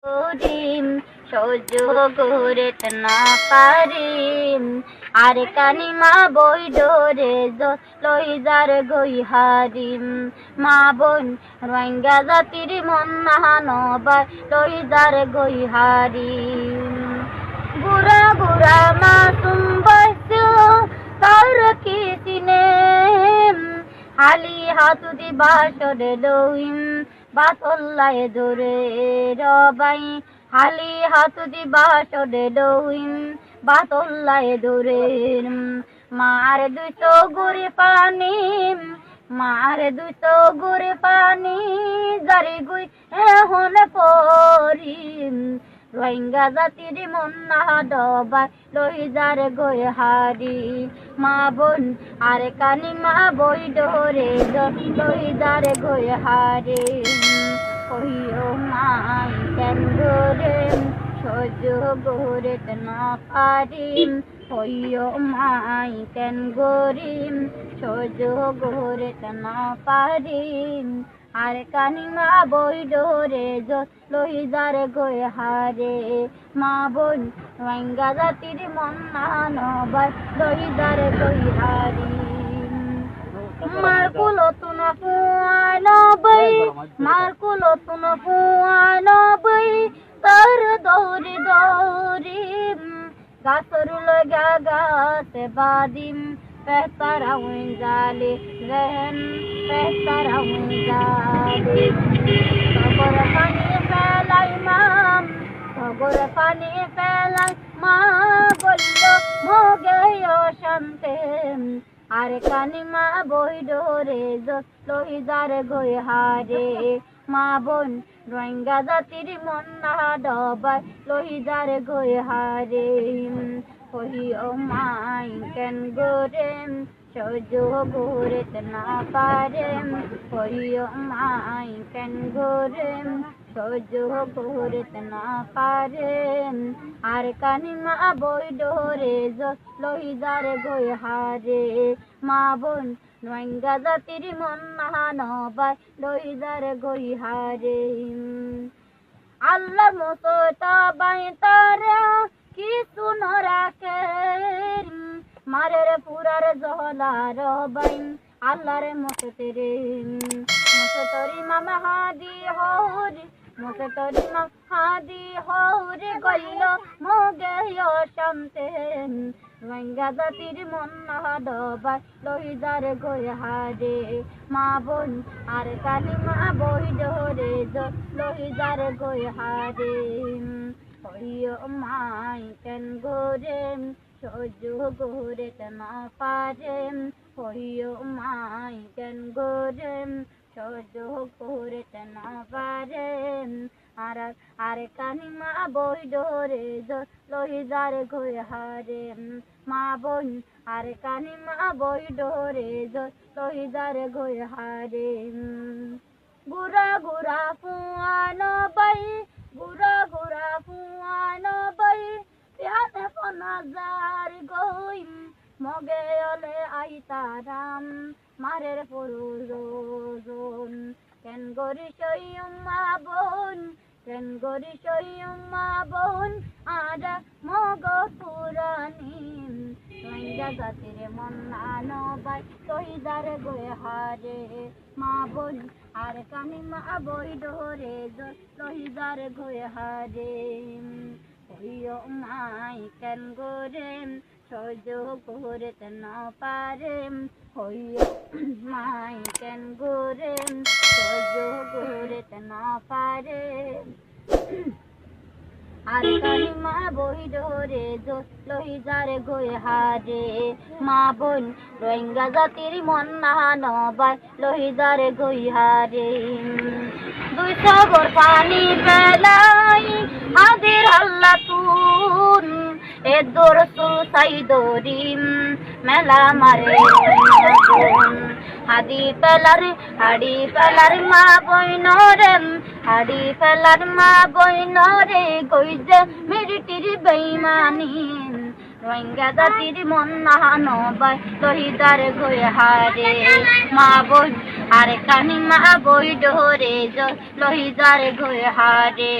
করিম সহ্য করতে না পারিম আর কানিমা বই ডোরে লইজার গই হারিম মা বোন রোহিঙ্গা জাতির মন নাহানবার লইজার গই হারিম বুড়া বুড়া মাসুম বয়স তার কি চিনে হালি হাতু দিবা সরে লইম বাতল্লায় দূরে রবাই হালি হাতু দিবা সরে লইম বাতল্লায় দূরে মার দুটো গুড়ি পানি মার দুটো গুড়ি পানি জারি গুই এখন পরিম রোহিঙ্গা জাতির মন না ডবাই লইজার গই হারি মা বোন আর কানিমা বই ডোরে লইজার গই হারি কহিও মাই কেন গোরে সহ্য করতে না পারিম কহিও মাই কেন গরিম সহ্য করতে না পারিম আর কানিমা বই ডোরে লইজার গই হারে মা বোন রোহিঙ্গা জাতির মন নাহানবার লইজার গই হারি মার কুলো তুনা ফুয়ায় নবই মার কুলো তুনা ফুয়ায় নবই তার দৌড়ি দৌড়ি গাছর লগা গাছে বাদিম পেতারা হই জালে রেন পেতারা হই জালে খবর পানি ফেলাই মাম খবর পানি ফেলাই মা বলল মোগে অশান্তে আর কানিমা বই ডোরে লইজার গই হারে মা বোন রোহিঙ্গা জাতির মন না ডবাই লইজার গই হারে কহিও মাই কেন গোরে সহ্য করতে না পারেম কহিও মাই কেন গোরে সহ্য করতে না পারেম আর কানিমা বই ডোরে লইজার গই হারে মা বোন রোহিঙ্গা জাতির মন নাহানবার লইজার গই হারে আল্লাহ মতো তাবাই তারা কিছু নরাকে মারের পুরার জহলার বাইন আল্লাহর মতো তেরে মতো তরি মামা হাদি হৌরি মতো তরি মামা হাদি হৌরি গইল মোগে অশান্তে রোহিঙ্গা জাতির মন না ডবাই লইজার গই হারে মা বোন আর কানিমা বই ডোরে লইজার গই হারে কহিও মাই কেন গোরে সহ্য করতে না পারেম কহিও মাই কেন গোরে সহ্য করতে না পারেম আর কানিমা বই ডোরে লইজার গই হারে মা বোন আর কানিমা বই ডোরে লইজার গই হারে গুড়া গুড়া ফুয়ানো বাই গুড়া গুড়া ফুয়ানো বাই পেহাতে পনাজার গইম মগে অলে আইতারাম মারের পরুজন কেন গরি সইম মা বোন কেন গরি সইম মা বোন আর মগ পুরানি রোহিঙ্গা জাতির মন নাহানবার লইজার গই হারে মা বোন আর কানিমা বই ডোরে লইজার গই হারে কহিও মাই কেন গোরে সহ্য করতে না পারেম কহিও মাই কেন গোরে সহ্য করতে না পারেম আর কানিমা বই ডোরে লইজার গই হারে মা বোন রোহিঙ্গা জাতির মন নাহানবার লইজার গই হারে দুই সাগর পানি ফেলাই হাদির আল্লাহ তুন এ দরসুল সাই দরিম মেলা মারে হাদি ফেলার মা বইনরেম হাদি ফেলার মা বইনরে কইজে মেরিটির বেইমানি রোহিঙ্গা জাতির মন নাহানবার লইজার গই হারে মা বোন আর কানিমা বই ডোরে লইজার গই হারে।